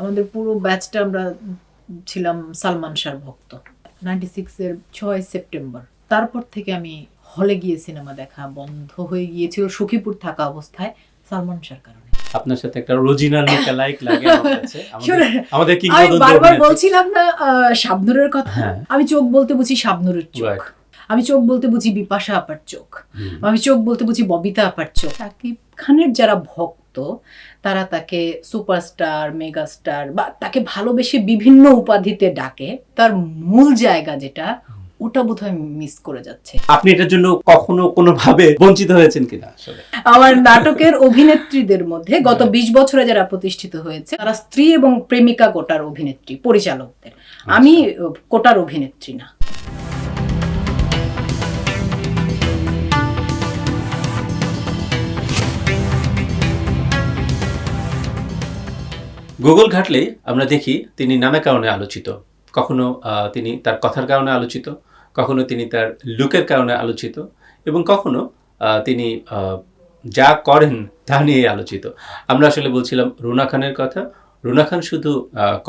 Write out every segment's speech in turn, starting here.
আমাদের পুরো ব্যাচটা আমরা ছিলাম সালমান শাহর ভক্ত। 96 এর 6 সেপ্টেম্বর তারপর থেকে আমি হলে গিয়ে সিনেমা দেখা বন্ধ হয়ে গিয়েছিল সখীপুর থাকা অবস্থায় সালমান শাহর কারণে। আপনার সাথে একটা রোজিনা লুকা লাইক লাগে আমার কাছে। আমাদের কি আমি বারবার বলছিলাম না শাবনূরের কথা, আমি চোখ বলতে বুঝি শাবনূরের চোখ, আমি চোখ বলতে বুঝি বিপাশা আপার চোখ, আমি চোখ বলতে বুঝি ববিতা আপার চোখ। সাকিব খানের যারা ভক্ত তারা তাকে সুপারস্টার, মেগাস্টার বা তাকে ভালোবেসে বিভিন্ন উপাধিতে ডাকে, তার মূল জায়গা যেটা ওটা বোধহয় মিস করে যাচ্ছে। আপনি এটার জন্য কখনো কোনোভাবে বঞ্চিত হয়েছেন কিনা? আসলে আমার নাটকের অভিনেত্রীদের মধ্যে গত 20 বছরে যারা প্রতিষ্ঠিত হয়েছে তারা স্ত্রী এবং প্রেমিকা কোটার অভিনেত্রী, পরিচালকদের। আমি কোটার অভিনেত্রী না। গুগল ঘাটলে আমরা দেখি তিনি নানা কারণে আলোচিত। কখনো তিনি তার কথার কারণে আলোচিত, কখনো তিনি তার লুকের কারণে আলোচিত, এবং কখনো তিনি যা করেন তা নিয়ে আলোচিত। আমরা আসলে বলছিলাম রুনা খানের কথা। রুনা খান শুধু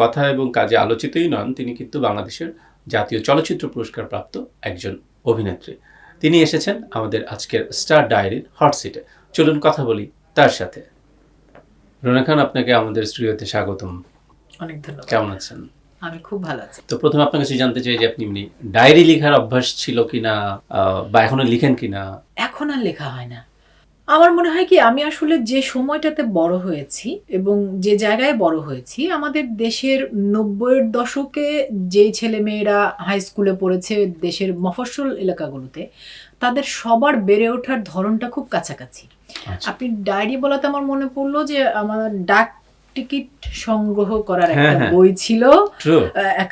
কথা এবং কাজে আলোচিতই নন, তিনি কিন্তু বাংলাদেশের জাতীয় চলচ্চিত্র পুরস্কার প্রাপ্ত একজন অভিনেত্রী। তিনি এসেছেন আমাদের আজকের স্টার ডায়েরির হট সিটে। চলুন কথা বলি তার সাথে। রুনা খান, আপনাকে আমাদের স্টুডিওতে স্বাগতম। অনেক ধন্যবাদ। কেমন আছেন? আমি খুব ভালো আছি। তো প্রথমে আপনার কাছে জানতে চাই যে আপনি ডায়েরি লেখার অভ্যাস ছিল কিনা, বা এখনো লিখেন কিনা? এখন আর লেখা হয় না। আমার মনে হয় কি, আমি আসলে যে সময়টাতে বড় হয়েছি এবং যে জায়গায় বড় হয়েছি, আমাদের দেশের 90-এর দশকে যেই ছেলে মেয়েরা হাই স্কুলে পড়েছে দেশের মফস্বল এলাকাগুলোতে, তাদের সবার বেড়ে ওঠার ধরনটা খুব কাছাকাছি। আপনি ডায়েরি বলাতে আমার মনে পড়লো যে আমার ডাক টিকিট সংগ্রহ করার একটা বই ছিল,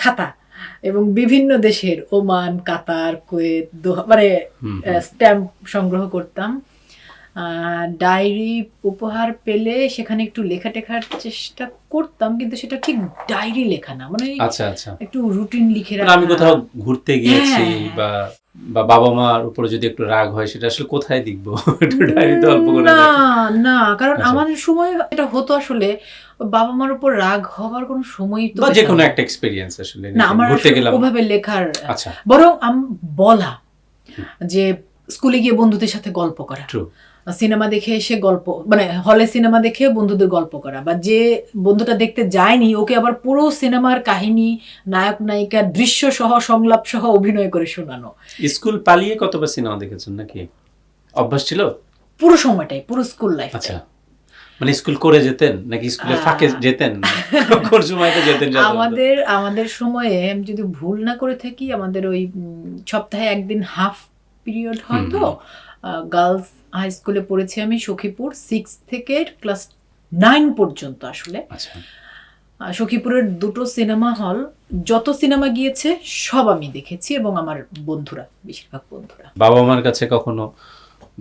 খাতা, এবং বিভিন্ন দেশের ওমান, কাতার, কুয়েত, মানে স্ট্যাম্প সংগ্রহ করতাম। ডায়েরি উপহার পেলে সেখানে একটু লেখা টেখার চেষ্টা করতাম, কিন্তু সেটা ঠিক ডায়েরি লেখা না, মানে একটু রুটিন লিখে রাখা। আমি কোথাও ঘুরতে গিয়েছি বা বাবা মার উপরে যদি একটু রাগ হয়, সেটা আসলে কোথায় লিখবো? একটু ডায়েরিতে অল্প করে না, কারণ আমার সময় এটা হতো আসলে বাবা মার উপর রাগ হবার কোনো সময় তো যে কোনো একটা এক্সপেরিয়েন্স আসলে না, আমার ওভাবে লেখার, বরং বলা যে স্কুলে গিয়ে বন্ধুদের সাথে গল্প করা, সিনেমা দেখে এসে গল্প, মানে হলে সিনেমা দেখে বন্ধুদের গল্প করা, বা যে বন্ধুটা দেখতে যায়নি ওকে আবার পুরো সিনেমার কাহিনী, নায়ক নায়িকা, দৃশ্য সহ, সংলাপ সহ অভিনয় করে শোনানো। স্কুল পালিয়ে কতবার সিনেমা দেখেছেন নাকি? অভ্যাস ছিল পুরো সময়টাই, পুরো স্কুল লাইফ। আচ্ছা, মানে স্কুল করে যেতেন নাকি স্কুলের ফাঁকে যেতেন? কোন সময়তে যেতেন? আমাদের সময়ে, আমি যদি ভুল না করে থাকি, আমাদের ওই সপ্তাহে একদিন হাফ পিরিয়ড হয়তো। গার্লস হাই স্কুলে পড়েছি আমি, সখীপুর, 6 থেকে ক্লাস 9 পর্যন্ত। আসলে সখীপুরের 2টো সিনেমা হল, যত সিনেমা গিয়েছে সব আমি দেখেছি, এবং আমার বন্ধুরা, বেশিরভাগ বন্ধুরা। বাবা মার কাছে কখনো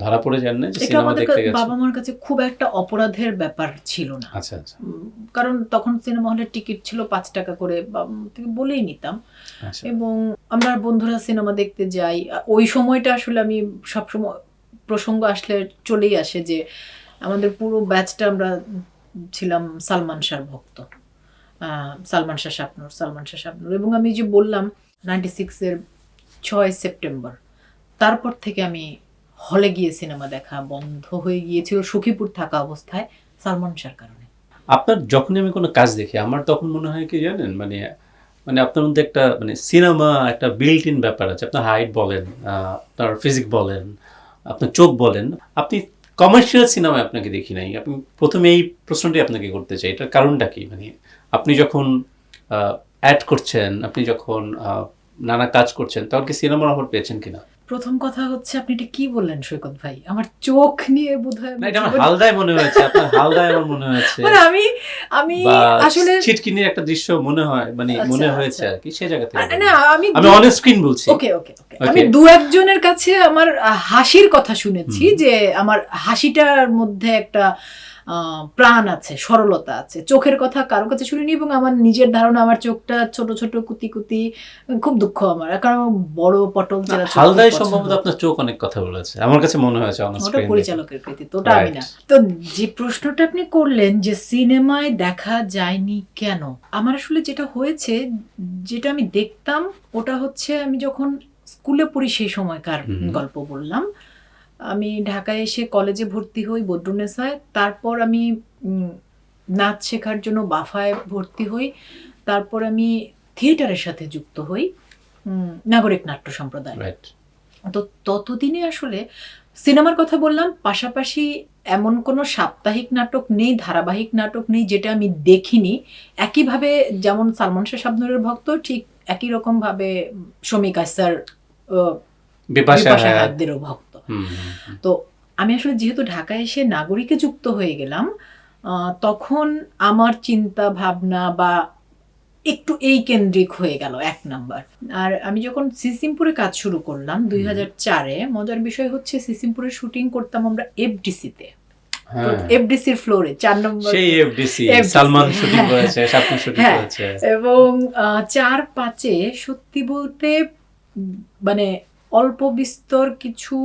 ধরা পড়ে যান না যে সিনেমা দেখতে গেছেন? বাবা মার কাছে খুব একটা অপরাধের ব্যাপার ছিল না। আচ্ছা, কারণ তখন সিনেমা হলের টিকিট ছিল 5 টাকা করে, থেকে বলেই নিতাম। এবং আমরা বন্ধুরা সিনেমা দেখতে যাই। ওই সময়টা আসলে আমি সবসময় প্রসঙ্গ আসলে চলেই আসে যে আমাদের পুরো ব্যাচটা আমরা ছিলাম সালমান শাহর ভক্ত, সালমান শাহ শাবনূর। এবং আমি যে বললাম 96 এর 6 সেপ্টেম্বর তারপর থেকে আমি হলে গিয়ে সিনেমা দেখা বন্ধ হয়ে গিয়েছিল সখীপুর থাকা অবস্থায় সালমান শাহর কারণে। আপনার যখনই আমি কোনো কাজ দেখি, আমার তখন মনে হয় কি জানেন, মানে আপনার মধ্যে একটা সিনেমা একটা বিল্ট ইন ব্যাপার আছে। আপনার হাইট বলেন, আপনার ফিজিক বলেন, আপনার চোখ বলেন, আপনি কমার্শিয়াল সিনেমায় আপনাকে দেখি নাই। আপনি প্রথমে এই প্রশ্নটি আপনাকে করতে চাই, এটার কারণটা কি? আপনি যখন অ্যাড করছেন, আপনি যখন নানা কাজ করছেন, তখন কি সিনেমার অফার পেয়েছেন কিনা? প্রথম কথা হচ্ছে, আপনি এটা কি বললেন সৈকত ভাই? আমার চোখ নিয়ে বোধহয় এটা আমার হালদায় মনে হয়েছে, আপনার হালদায় আমার মনে হয়েছে, মানে আমি আসলে ছিটকিনির একটা দৃশ্য মনে হয়, মনে হয়েছে আর কি, সেই জায়গা থেকে না, আমি অন স্ক্রিন বলছি। ওকে, আমি দু একজনের কাছে আমার হাসির কথা শুনেছি, যে আমার হাসিটার মধ্যে একটা প্রাণ আছে, সরলতা আছে। চোখের কথা কারো কাছে শুনিনি, এবং আমার নিজের ধারণা আমার চোখটা ছোট ছোট কুতি কুতি, খুব দুঃখ আমার, কারণ আমার বড় পটল চেরা চোখ খুব হালদায় পছন্দ। সম্ভবত আপনার চোখ অনেক কথা বলেছে, আমার কাছে মনে হয়েছে অন ওটা স্ক্রিন। পরিচালকের কৃতিত্ব, ওটা আমি না। তো যে প্রশ্নটা আপনি করলেন যে সিনেমায় দেখা যায়নি কেন, আমার আসলে যেটা হয়েছে, যেটা আমি দেখতাম ওটা হচ্ছে, আমি যখন স্কুলে পড়ি সেই সময়কার গল্প বললাম। আমি ঢাকায় এসে কলেজে ভর্তি হই বদরুন্নেসায়, তারপর আমি নাচ শেখার জন্য বাফায় ভর্তি হই, তারপর আমি থিয়েটারের সাথে যুক্ত হই, নাগরিক নাট্য সম্প্রদায়। তো ততদিনে আসলে সিনেমার কথা বললাম, পাশাপাশি এমন কোনো সাপ্তাহিক নাটক নেই, ধারাবাহিক নাটক নেই যেটা আমি দেখিনি। একইভাবে যেমন সালমান শাহ শাবনূরের ভক্ত, ঠিক একই রকম ভাবে শমী কায়সার, বিপাশা হায়াতদেরও ভক্ত। তো আমি আসলে যেহেতু ঢাকায় এসে নাগরিকে যুক্ত হয়ে গেলাম, তখন আমার চিন্তা ভাবনা বা একটু এই কেন্দ্রিক হয়ে গেল, এক নাম্বার। আর আমি যখন সিসিমপুরে কাজ শুরু করলাম 2004-এ, মজার বিষয় হচ্ছে সিসিমপুরে শুটিং করতাম আমরা এফডিসিতে, এফডিসির ফ্লোরে 4 নম্বর, সেই এফডিসি সালমান শুটিং করেছে, শাবনূর শুটিং করেছে। এবং 4-5-এ সত্যি বলতে মানে অল্প বিস্তর কিছু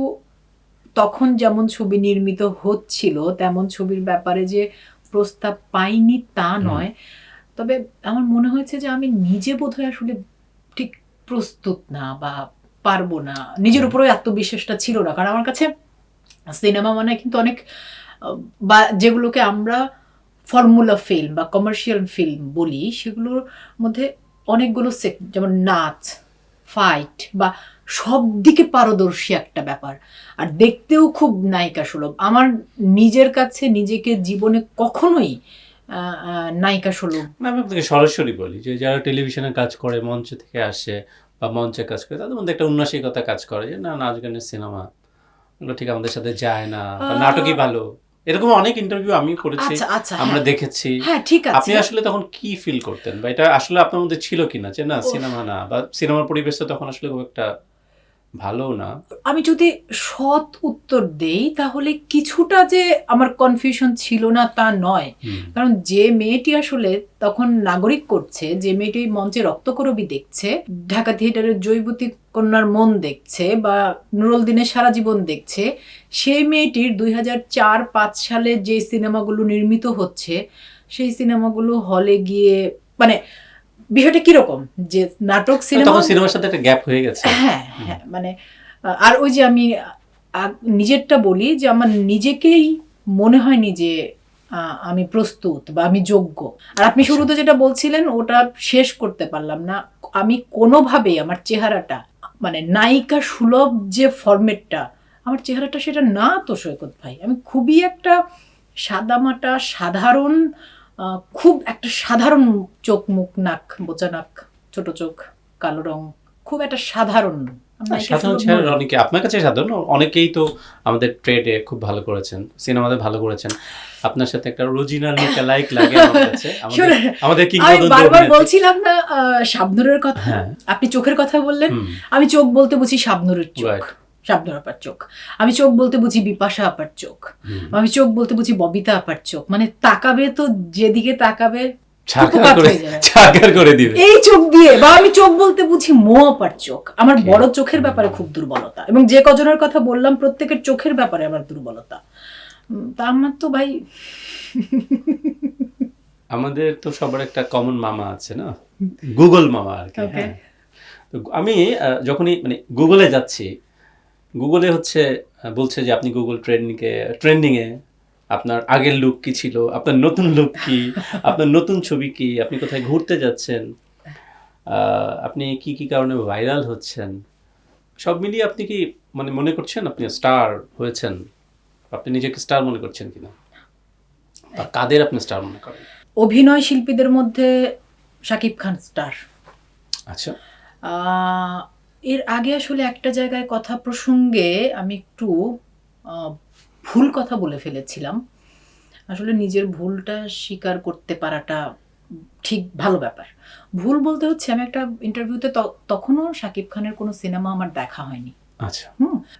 তখন যেমন ছবি নির্মিত হচ্ছিল, তেমন ছবির ব্যাপারে যে প্রস্তাব পাইনি তা নয়, তবে আমার মনে হয়েছে যে আমি নিজে বোধহয় আসলে ঠিক প্রস্তুত না, বা পারবো না, নিজের উপরে আত্মবিশ্বাসটা ছিল না। কারণ আমার কাছে সিনেমা মানে কিন্তু অনেক, বা যেগুলোকে আমরা ফর্মুলা ফিল্ম বা কমার্শিয়াল ফিল্ম বলি, সেগুলোর মধ্যে অনেকগুলো যেমন নাচ, ফাইট বা সব দিকে পারদর্শী একটা ব্যাপার, আর দেখতেও খুব নায়িকা সুলভ। আমার নিজের কাছে নিজেকে জীবনে কখনোই নায়িকা সুলভ। আমি আপনাকে সরাসরি বলি যে যারা টেলিভিশনে কাজ করে, মঞ্চ থেকে আসে বা মঞ্চে কাজ করে, তাদের মধ্যে একটা উন্নাসিকতা কাজ করে যে না, নাচ গানের সিনেমা এগুলো ঠিক আমাদের সাথে যায় না, নাটকই ভালো। এরকম অনেক ইন্টারভিউ আমি করেছি, আমরা দেখেছি। হ্যাঁ, ঠিক আছে। আপনি আসলে তখন কি ফিল করতেন, বা এটা আসলে আপনার মধ্যে ছিল কিনা যে না সিনেমা না, বা সিনেমার পরিবেশটা তখন আসলে খুব একটা ভালো না? আমি যদি সৎ উত্তর দেই তাহলে কিছুটা যে আমার কনফিউশন ছিল না তা নয়, কারণ যে মেয়েটি আসলে তখন নাগরিক করছে, যে মেয়েটি মঞ্চে রক্তকরবী দেখছে, ঢাকা থিয়েটারের জৈবতী কন্যার মন দেখছে, বা নুরুল দিনের সারা জীবন দেখছে, সেই মেয়েটির 2004-5 সালে যে সিনেমাগুলো নির্মিত হচ্ছে, সেই সিনেমাগুলো হলে গিয়ে মানে বিষয়টা কিরকম, যে নাটক সিনেমার সাথে একটা গ্যাপ হয়ে গেছে। হ্যাঁ, মানে আর ওই যে আমি নিজেরটা বলি যে আমার নিজেকেই মনে হয়নি যে আমি প্রস্তুত বা আমি যোগ্য। আর আপনি শুরুতে যেটা বলছিলেন ওটা শেষ করতে পারলাম না। আমি কোনোভাবেই আমার চেহারাটা, মানে নায়িকা সুলভ যে ফরম্যাটটা, আমার চেহারাটা সেটা না তো সৈকত ভাই। আমি খুবই একটা সাদামাটা সাধারণ, খুব একটা সাধারণ চোখ, মুখ, নাক, বোচা নাক, ছোট চোখ, কালো রং, খুব একটা সাধারণ। সাধারণ চেহারা অনেকে, আপনার কাছে সাধারণ, অনেকেই তো আমাদের ট্রেডে খুব ভালো করেছেন, সিনেমাতে ভালো করেছেন। আপনার সাথে একটা অরিজিনাল লুক লাইক লাগে আমার কাছে। আমাদের কিংবদন্তি বারবার বলছিলাম না শাবনূরের কথা, আপনি চোখের কথা বললেন, আমি চোখ বলতে বুঝি শাবনূরের চোখ, শাবনূর আপার চোখ। আমি চোখ বলতে বুঝি বিপাশা আপার চোখ। আমি চোখ বলতে বুঝি ববিতা আপার চোখ। মানে তাকাবে তো যেদিকে তাকাবে এই চোখ দিয়ে। বা আমি চোখ বলতে বুঝি মো আপার চোখ। আমার বড় চোখের ব্যাপারে খুব দুর্বলতা, এবং যে কজনের কথা বললাম প্রত্যেকের চোখের ব্যাপারে আমার দুর্বলতা। তা আমার তো ভাই, আমাদের তো সবার একটা কমন মামা আছে না, গুগল মামা আর কি। আমি যখনই মানে গুগলে যাচ্ছি, গুগলে হচ্ছে বলছে যে আপনি গুগল ট্রেন্ডিংয়ে আপনার আগের লুক কি ছিল, আপনার নতুন লুক কি, আপনার নতুন ছবি কি, আপনি কোথায় ঘুরতে যাচ্ছেন, আপনি কি কি কারণে ভাইরাল হচ্ছেন, সব মিলিয়ে আপনি কি মানে মনে করছেন আপনি স্টার হয়েছেন? আপনি নিজেকে স্টার মনে করছেন কিনা, বা কাদের আপনি স্টার মনে করেন? অভিনয় শিল্পীদের মধ্যে শাকিব খান স্টার। আচ্ছা, এর আগে আসলে একটা জায়গায় কথা প্রসঙ্গে আমি একটু ভুল কথা বলে ফেলেছিলাম। আসলে নিজের ভুলটা স্বীকার করতে পারাটা ঠিক ভালো ব্যাপার। ভুল বলতে হচ্ছে, আমি একটা ইন্টারভিউতে তখনও শাকিব খানের কোনো সিনেমা আমার দেখা হয়নি। আচ্ছা,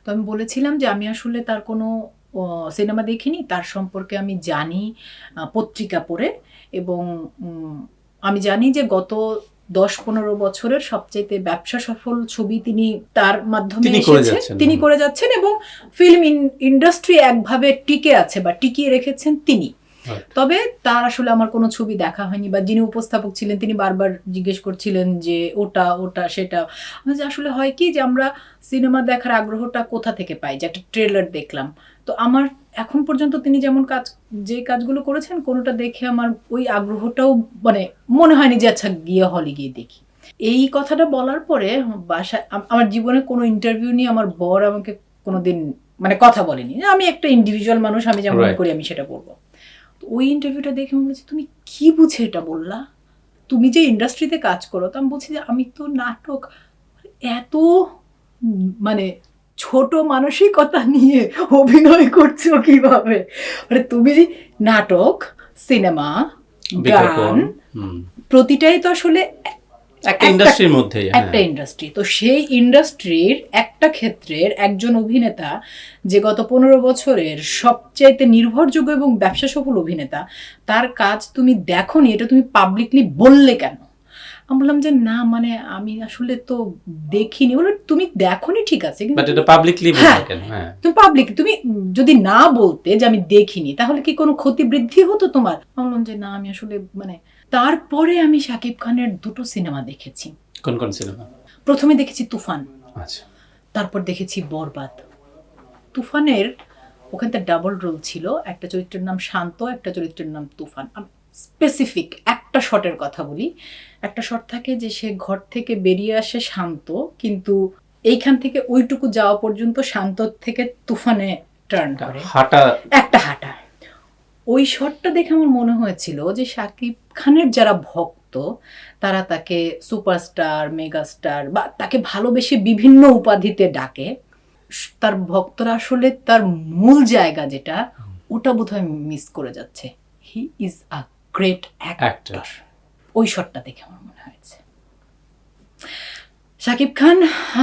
তো আমি বলেছিলাম যে আমি আসলে তার কোনো সিনেমা দেখিনি, তার সম্পর্কে আমি জানি পত্রিকা পড়ে, এবং আমি জানি যে গত 10-15 বছরের সবচেয়ে ব্যবসা সফল ছবি তিনি তার মাধ্যমে তিনি করে যাচ্ছেন, এবং ফিল্ম ইন্ডাস্ট্রি একভাবে টিকে আছে বা টিকিয়ে রেখেছেন তিনি। তবে তার আসলে আমার কোনো ছবি দেখা হয়নি, বা যিনি উপস্থাপক ছিলেন তিনি বারবার জিজ্ঞেস করছিলেন যে ওটা ওটা সেটা। আসলে হয় কি যে আমরা সিনেমা দেখার আগ্রহটা কোথা থেকে পাই, যে একটা ট্রেলার দেখলাম, তো আমার এখন পর্যন্ত তিনি যেমন যে কাজগুলো করেছেন কোনোটা দেখে আমার ওই আগ্রহটাও মানে মনে হয়নি যে আচ্ছা গিয়ে হলে গিয়ে দেখি। এই কথাটা বলার পরে বাসায় আমার জীবনে কোনো ইন্টারভিউ নিয়ে আমার বর আমাকে কোনোদিন মানে কথা বলেনি, আমি একটা ইন্ডিভিজুয়াল মানুষ, আমি যেমন মনে করি আমি সেটা বলবো। ওই ইন্টারভিউটা দেখে আমি বলছি তুমি কি বুঝে এটা বললা, তুমি যে ইন্ডাস্ট্রিতে কাজ করো। তো আমি বলছি যে আমি তো নাটক, এত মানে ছোট মানসিকতা নিয়ে অভিনয় করছো কিভাবে, মানে তুমি নাটক, সিনেমা, গান প্রতিটাই তো আসলে একটা ইন্ডাস্ট্রির মধ্যে, একটা ইন্ডাস্ট্রি। তো সেই ইন্ডাস্ট্রির একটা ক্ষেত্রের একজন অভিনেতা যে গত 15 বছরের সবচাইতে নির্ভরযোগ্য এবং ব্যবসা সফল অভিনেতা, তার কাজ তুমি দেখোনি, এটা তুমি পাবলিকলি বললে কেন? আমি বললাম যে না মানে আমি আসলে তো দেখিনি। বলে তুমি দেখোনি ঠিক আছে, বাট এটা পাবলিকলি বলতে কেন? তুমি পাবলিক, তুমি যদি না বলতে যে আমি দেখিনি তাহলে কি কোনো ক্ষতি বৃদ্ধি হতো তোমার? আমি বললাম যে না আমি আসলে মানে। তারপরে আমি শাকিব খানের 2টো সিনেমা দেখেছি। কোন কোন সিনেমা? প্রথমে দেখেছি তুফান, আচ্ছা, তারপর দেখেছি বরবাদ। তুফানের ওখানটা ডাবল রোল ছিল, একটা চরিত্রের নাম শান্ত, একটা চরিত্রের নাম তুফান। স্পেসিফিক একটা শটের কথা বলি, একটা শট থাকে যে সে ঘর থেকে বেরিয়ে আসে শান্ত, কিন্তু এইখান থেকে ওইটুকু যাওয়া পর্যন্ত শান্ত থেকে তুফানে টার্ন করে, একটা হাঁটা। ওই শটটা দেখে আমার মনে হয়েছিল যে শাকিব খানের যারা ভক্ত তারা তাকে সুপারস্টার, মেগাস্টার বা তাকে ভালোবেসে বিভিন্ন উপাধিতে ডাকে, তার ভক্তরা আসলে তার মূল জায়গা যেটা ওটা বোধহয় মিস করে যাচ্ছে। He is a great actor. ওই শটটা দেখে আমার মনে হয়েছে। শাকিব খান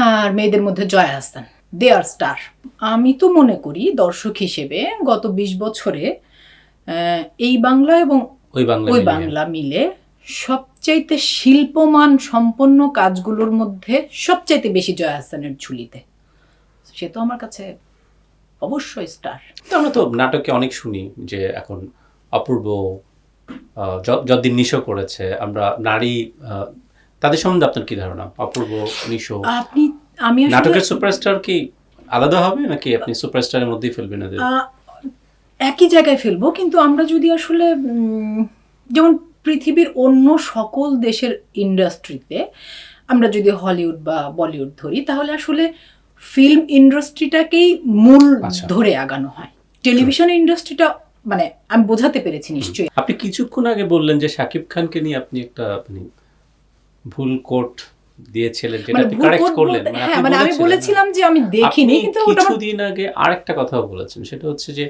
আর মেয়েদের মধ্যে জয়া আহসান, দে আর স্টার। আমি তো মনে করি দর্শক হিসেবে গত 20 বছরে এই বাংলা এবং ওই বাংলা মিলে সবচাইতে শিল্পমান সম্পন্ন কাজগুলোর মধ্যে সবচাইতে বেশি জয়া আহসানের ঝুলিতে। সে তো আমার কাছে অবশ্যই স্টার। আমরা তো নাটকে অনেক শুনি যে এখন অপূর্ব, যতদিন নিশো করেছে, আমরা নারী, তাদের সম্বন্ধে আপনার কি ধারণা? অপূর্ব, নিশো, আমি নাটকের সুপারস্টার কি আলাদা হবে নাকি আপনি সুপারস্টারের মধ্যেই ফেলবেন? একই জায়গায় ফেলবো, কিন্তু আমরা যদি আসলে যেমন পৃথিবীর অন্য সকল দেশের ইন্ডাস্ট্রিতে আমরা যদি হলিউড বা বলিউড ধরি, তাহলে আসলে ফিল্ম ইন্ডাস্ট্রিটাকেই মূল ধরে আগানো হয়। টেলিভিশন ইন্ডাস্ট্রিটা মানে আমি বোঝাতে পেরেছি নিশ্চয়ই। আপনি কিছুক্ষণ আগে বললেন যে শাকিব খানকে নিয়ে আপনি একটা ভুল কোট দিয়েছিলেন, যেটা আপনি কারেক্ট করলেন। হ্যাঁ, মানে আমি বলেছিলাম যে আমি দেখিনি, কিন্তু কিছুদিন আগে আরেকটা কথাও বলেছেন, সেটা হচ্ছে যে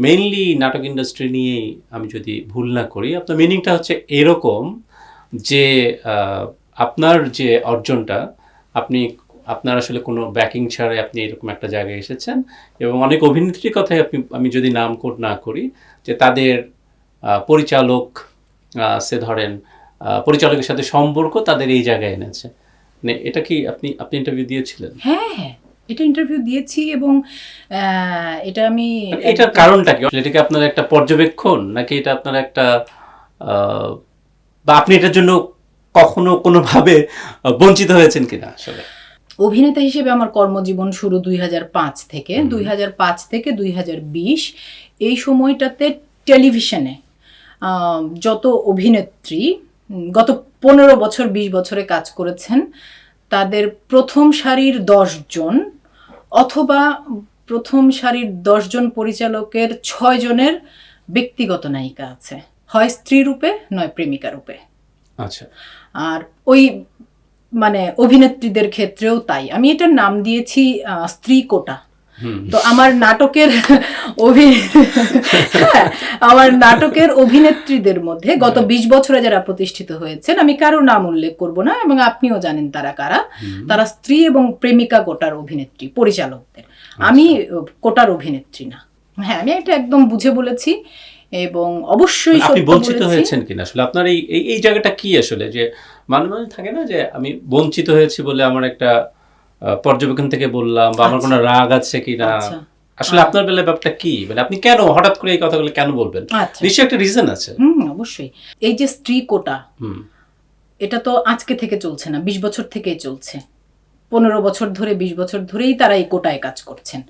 মেইনলি নাটক ইন্ডাস্ট্রি নিয়ে আমি যদি ভুল না করি, আপনার মিনিংটা হচ্ছে এরকম যে আপনার যে অর্জনটা, আপনার আসলে কোনো ব্যাকিং ছাড়াই আপনি এরকম একটা জায়গায় এসেছেন, এবং অনেক অভিনেত্রীর কথাই আমি যদি নাম কোট না করি, যে তাদের পরিচালক সে ধরেন পরিচালকের সাথে সম্পর্ক তাদের এই জায়গায় এনেছে। মানে এটা কি আপনি ইন্টারভিউ দিয়েছিলেন? হ্যাঁ, এটা ইন্টারভিউ দিয়েছি, এবং এটা আমি এটার কারণটা কি? এটা কি আপনার একটা পর্যবেক্ষণ, নাকি এটা আপনার একটা বা আপনি এটার জন্য কখনো কোনোভাবে বঞ্চিত হয়েছেন কিনা? আসলে অভিনেতা হিসেবে আমার কর্মজীবন শুরু 2005 থেকে। 2005 থেকে 2020 এই সময়টাতে টেলিভিশনে যত অভিনেত্রী গত 15 বছর 20 বছরে কাজ করেছেন, তাদের প্রথম সারির 10 জন অথবা প্রথম সারির 10 জন পরিচালকের 6 জনের ব্যক্তিগত নায়িকা আছে, হয় স্ত্রী রূপে নয় প্রেমিকা রূপে। আচ্ছা। আর ওই মানে অভিনেত্রীদের ক্ষেত্রেও তাই। আমি এটার নাম দিয়েছি স্ত্রী কোটা। তো আমার নাটকের অভিনেত্রীদের মধ্যে গত 20 বছরে যারা প্রতিষ্ঠিত হয়েছেন, আমি কারো নাম উল্লেখ করব না, এবং আপনিও জানেন তারা কারা। তারা স্ত্রী এবং প্রেমিকা কোটার অভিনেত্রী পরিচালকদের। আমি কোটার অভিনেত্রী না। হ্যাঁ, আমি এটা একদম বুঝে বলেছি এবং অবশ্যই আপনি সত্য বঞ্চিত বলেছি। হয়েছেন কিনা আসলে আপনার এই জায়গাটা কি আসলে, যে মানে মানে থাকে না যে আমি বঞ্চিত হয়েছি বলে আমার একটা পর্যবেক্ষণ থেকে বললাম, বা আমার আচ্ছা, কোনো রাগ আছে কিনা, আচ্ছা, আসলে আপনার বেলায় ব্যাপারটা কি, মানে আপনি কেন হঠাৎ করে এই কথাগুলো কেন বলবেন? আচ্ছা। নিশ্চয়ই একটা রিজন আছে। অবশ্যই। এই যে স্ত্রী কোটা, হুম, এটা তো আজকে থেকে চলছে না, 20 বছর থেকেই চলছে। 15 বছর ধরে, 20 বছর ধরেই তারা এই কোটায় কাজ করছেন।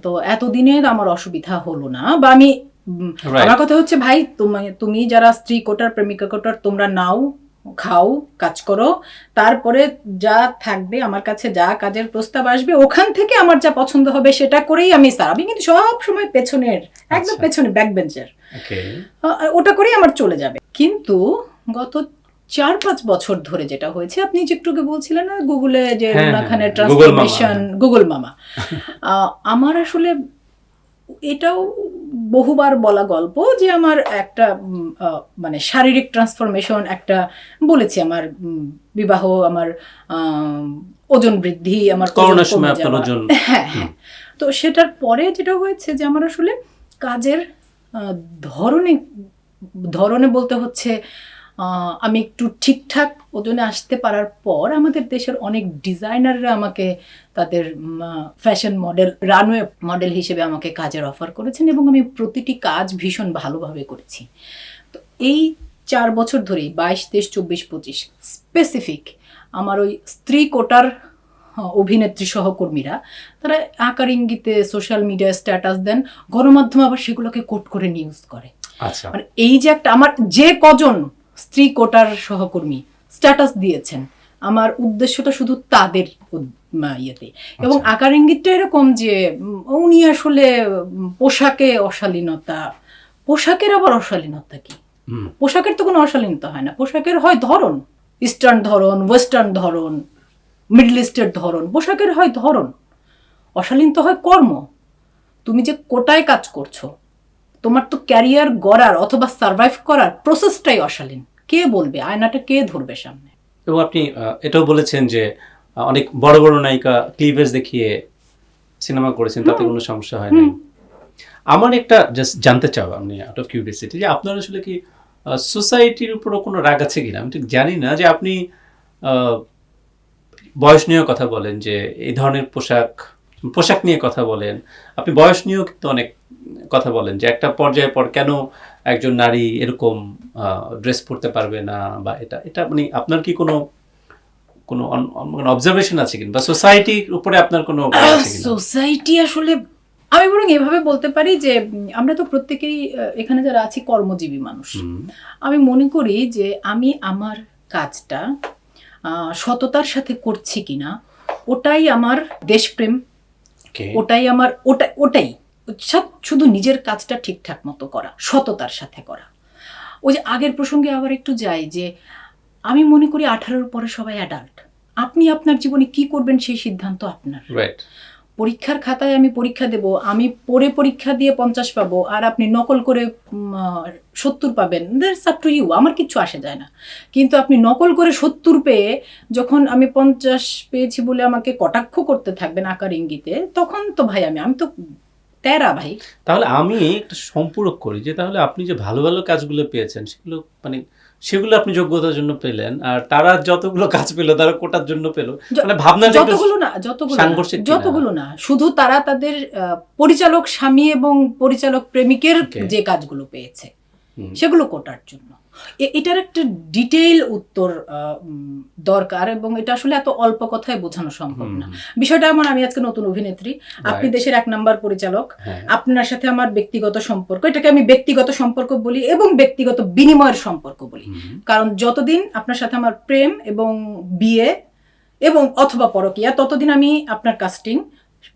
তো এতদিনে আমার অসুবিধা হলো না, বা আমি রাইট। আমার কথা হচ্ছে ভাই, তুমি যারা স্ত্রী কোটার, প্রেমিকা কোটার, তোমরা নাও, খাও, কাজ করো, তারপরে যা থাকবে আমার কাছে, যা কাজের প্রস্তাব আসবে ওখান থেকে আমার যা পছন্দ হবে সেটা করেই আমি স্যার, আমি কিন্তু সব সময় পেছনের, একদম আচ্ছা। পেছনে, ব্যাক বেঞ্চের, ওকে। ওটা করেই আমার চলে যাবে। কিন্তু গত 4-5 বছর ধরে যেটা হয়েছে, আপনি যে একটু আগে বলছিলেন না গুগলে যে হ্যাঁ, রুনা হ্যাঁ, খানের হ্যাঁ, গুগল মামা। ট্রান্সফরমেশন, গুগল মামা, আমার আসলে এটাও বহুবার বলা গল্প যে আমার একটা মানে শারীরিক ট্রান্সফরমেশন একটা বলেছি, আমার বিবাহ, আমার ওজন বৃদ্ধি, আমার ওজন করোনার কমে সময় আপনার যাওয়া। ওজন। হ্যাঁ, হ্যাঁ। তো সেটার পরে যেটা হয়েছে যে আমার আসলে কাজের আহ, ধরনে ধরনে বলতে হচ্ছে, আমি একটু ঠিকঠাক ওজনে আসতে পারার পর আমাদের দেশের অনেক ডিজাইনাররা আমাকে তাদের ফ্যাশন মডেল, রানওয়ে মডেল হিসেবে আমাকে কাজের অফার করেছেন এবং আমি প্রতিটি কাজ ভীষণ ভালোভাবে করেছি। তো এই 4 বছর ধরেই 22, 23, 24, 25 স্পেসিফিক আমার ওই স্ত্রী কোটার অভিনেত্রী সহকর্মীরা, তারা আকার ইঙ্গিতে সোশ্যাল মিডিয়ায় স্ট্যাটাস দেন, গণমাধ্যমে আবার সেগুলোকে কোট করে নিউজ করে। আচ্ছা। মানে এই যে একটা, আমার যে কজন স্ত্রী কোটার সহকর্মী স্ট্যাটাস দিয়েছেন, আমার উদ্দেশ্যটা শুধু তাদের ইয়েতে, এবং আকার ইঙ্গিতটা এরকম যে উনি আসলে পোশাকে অশালীনতা, পোশাকের আবার অশালীনতা কি? পোশাকের তো কোনো অশালীনতা হয় না, পোশাকের হয় ধরন, ইস্টার্ন ধরন, ওয়েস্টার্ন ধরন, মিডল ইস্টের ধরন, পোশাকের হয় ধরন, অশালীন তো হয় কর্ম। তুমি যে কোটায় কাজ করছো, তোমার তো ক্যারিয়ার গড়ার অথবা সার্ভাইভ করার প্রসেসটাই অশালীন। কে বলবে? আয়নাটা কে ধরবে সামনে? এবং আপনি এটাও বলেছেন যে অনেক বড় বড় নায়িকা ক্লিভেজ দেখিয়ে সিনেমা করেছেন, তাতে কোনো সমস্যা হয় নাই। আমার একটা জাস্ট জানতে চাও, আপনি আউট অফ কিউরিয়াসিটি, যে আপনার আসলে কি সোসাইটির উপরও কোনো রাগ আছে কিনা? আমি ঠিক জানি না, যে আপনি আহ, বয়স নিয়েও কথা বলেন, যে এই ধরনের পোশাক পোশাক নিয়ে কথা বলেন, আপনি বয়স নিয়েও কিন্তু অনেক কথা বলেন, যে একটা পর্যায়ের পর কেন একজন নারী এরকম ড্রেস পরতে পারবে না, বা এটা এটা মানে আপনার কি কোনো কোনো অবজারভেশন আছে কিনা, বা সোসাইটির উপরে আপনার কোনো রাগ আছে কিনা? সোসাইটি আসলে, আমি বরং এভাবে বলতে পারি যে আমরা তো প্রত্যেকেই এখানে যারা আছি কর্মজীবী মানুষ। আমি মনে করি যে আমি আমার কাজটা সততার সাথে করছি কিনা, ওটাই আমার দেশপ্রেম, ওটাই আমার ওটাই শুধু নিজের কাজটা ঠিকঠাক মতো করা, সততার সাথে করা। ওই যে আগের প্রসঙ্গে আবার একটু যাই, যে আমি মনে করি 18-র পরে সবাই অ্যাডাল্ট। আপনি আপনার জীবনে কি করবেন সেই সিদ্ধান্ত আপনার। পরীক্ষার খাতায় আমি পরীক্ষা দেব, আমি পড়ে পরীক্ষা দিয়ে 50 পাবো আর আপনি নকল করে 70 পাবেন, দ্যাটস আপ টু ইউ, আমার কিচ্ছু আসে যায় না। কিন্তু আপনি নকল করে 70 পেয়ে যখন আমি 50 পেয়েছি বলে আমাকে কটাক্ষ করতে থাকবেন আকার ইঙ্গিতে, তখন তো ভাই আমি তো তেরা ভাই। তাহলে আমি একটা সম্পূরক করি, যে তাহলে আপনি যে ভালো ভালো কাজগুলো পেয়েছেন সেগুলো মানে সেগুলো আপনি যোগ্যতার জন্য পেলেন, আর তারা যতগুলো কাজ পেলো তারা কোটার জন্য পেলো, মানে ভাবনা যতগুলো না, শুধু তারা তাদের পরিচালক স্বামী এবং পরিচালক প্রেমিকের যে কাজগুলো পেয়েছে সেগুলো কোটার জন্য। এটার একটা ডিটেইল উত্তর দরকার, এবং এটা আসলে এত অল্প কথায় বোঝানো সম্ভব না। বিষয়টা এমন, আমি আজকে নতুন অভিনেত্রী, আপনি দেশের 1 নাম্বার পরিচালক, আপনার সাথে আমার ব্যক্তিগত সম্পর্ক, এটাকে আমি ব্যক্তিগত সম্পর্ক বলি এবং ব্যক্তিগত বিনিময়ের সম্পর্ক বলি। কারণ যতদিন আপনার সাথে আমার প্রেম এবং বিয়ে এবং অথবা পরকীয়া, ততদিন আমি আপনার কাস্টিং,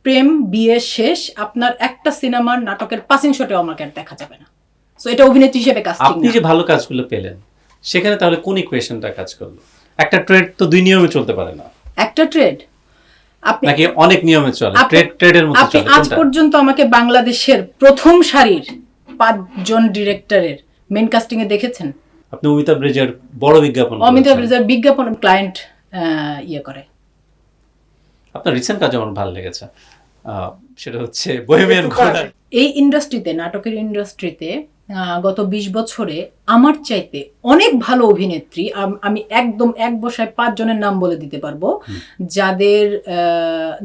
প্রেম বিয়ে শেষ, আপনার একটা সিনেমার নাটকের পাসিং শটেও আমাকে আর দেখা যাবে না। সো এটা অভিনেত্রী হিসেবে কাস্টিং। আপনি যে ভালো কাজগুলো পেলেন সেখানে তাহলে কোন ইকুয়েশনটা কাজ করলো? একটা ট্রেড তো 2 নিয়মে চলতে পারে না। একটা ট্রেড আপনি নাকি অনেক নিয়মে চলে? ট্রেডের মতো চলে? আজ পর্যন্ত আমাকে বাংলাদেশের প্রথম সারির 5 জন ডিরেক্টরের মেন কাস্টিং এ দেখেছেন? আপনি অমিতাভ রেজার বড় বিজ্ঞাপন, অমিতাভ রেজার বিজ্ঞাপন ক্লায়েন্ট করে। আপনার রিসেন্ট কাজ আমার ভালো লেগেছে, সেটা হচ্ছে বোহেমিয়ান ঘোড়া। এই ইন্ডাস্ট্রিতে, নাটকের ইন্ডাস্ট্রিতে গত 20 বছরে আমার চাইতে অনেক ভালো অভিনেত্রী, আমি একদম এক বসায় 5 জনের নাম বলে দিতে পারবো,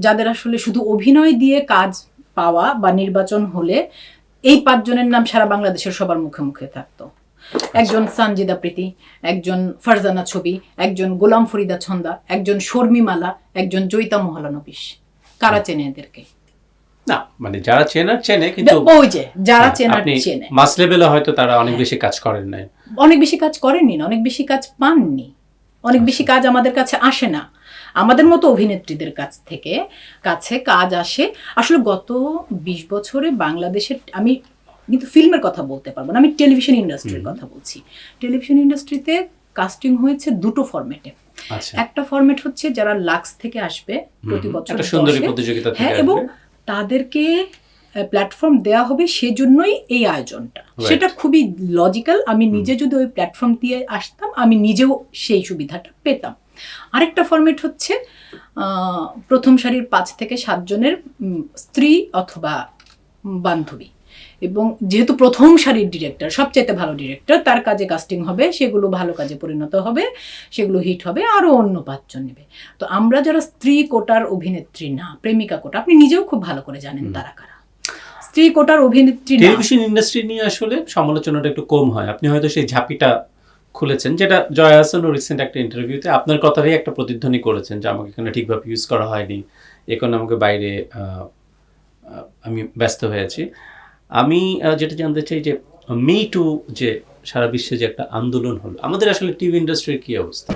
যাদের আসলে শুধু অভিনয় দিয়ে কাজ পাওয়া বা নির্বাচন হলে এই 5 জনের নাম সারা বাংলাদেশের সবার মুখে মুখে থাকতো। একজন সানজিদা প্রীতি, একজন ফারজানা ছবি, একজন গোলাম ফরিদা ছন্দা, একজন শর্মিমালা, একজন জয়িতা মহলানবিশ। কারা চেনে এদেরকে? না, মানে যারা চেনে, কিন্তু ওই যে যারা চেনার আপনি চেনে, মাস লেভেলে হয়তো তারা অনেক বেশি কাজ করেন নাই, অনেক বেশি কাজ করেননি না, অনেক বেশি কাজ পাননি, অনেক বেশি কাজ আমাদের কাছে আসে না। আমাদের মতো অভিনেত্রীদের কাছে কাজ আসে। আসলে গত 20 বছরে বাংলাদেশের, আমি কিন্তু ফিল্মের কথা বলতে পারবো না, আমি টেলিভিশন ইন্ডাস্ট্রির কথা বলছি। টেলিভিশন ইন্ডাস্ট্রিতে কাস্টিং হয়েছে 2টো ফরম্যাটে। একটা ফরম্যাট হচ্ছে যারা লাক্স থেকে আসবে প্রতি বছর, একটা সুন্দরী প্রতিযোগিতা থেকে এবং তাদেরকে প্ল্যাটফর্ম দেওয়া হবে, সেজন্যই এই আয়োজনটা। সেটা খুবই লজিক্যাল। আমি নিজে যদি ওই প্ল্যাটফর্ম দিয়ে আসতাম, আমি নিজেও সেই সুবিধাটা পেতাম। আরেকটা ফরম্যাট হচ্ছে প্রথম সারির 5 থেকে 7 জনের স্ত্রী অথবা বান্ধবী, এবং যেহেতু প্রথম সারির ডিরেক্টর, সবচাইতে ভালো ডিরেক্টর, তার কাজে কাস্টিং হবে, সেগুলো ভালো কাজে পরিণত হবে, সেগুলো হিট হবে, আরও অন্য 5 জন নেবে। তো আমরা যারা স্ত্রী কোটার অভিনেত্রী না, প্রেমিকা কোটা, আপনি নিজেও খুব ভালো করে জানেন তারা কারা। স্ত্রী কোটার অভিনেত্রী না। টেলিভিশন ইন্ডাস্ট্রি নিয়ে আসলে সমালোচনাটা একটু কম হয়। আপনি হয়তো সেই ঝাঁপিটা খুলেছেন, যেটা জয়া হাসান ও রিসেন্ট একটা ইন্টারভিউতে আপনার কথারই একটা প্রতিধ্বনি করেছেন যে আমাকে এখানে ঠিকভাবে ইউজ করা হয়নি, এখন আমাকে বাইরে আমি ব্যস্ত হয়েছি। আমি যেটা জানতে চাই যে মি টু যে সারা বিশ্বে যে একটা আন্দোলন হলো, আমাদের আসলে টিভি ইন্ডাস্ট্রির কি অবস্থা?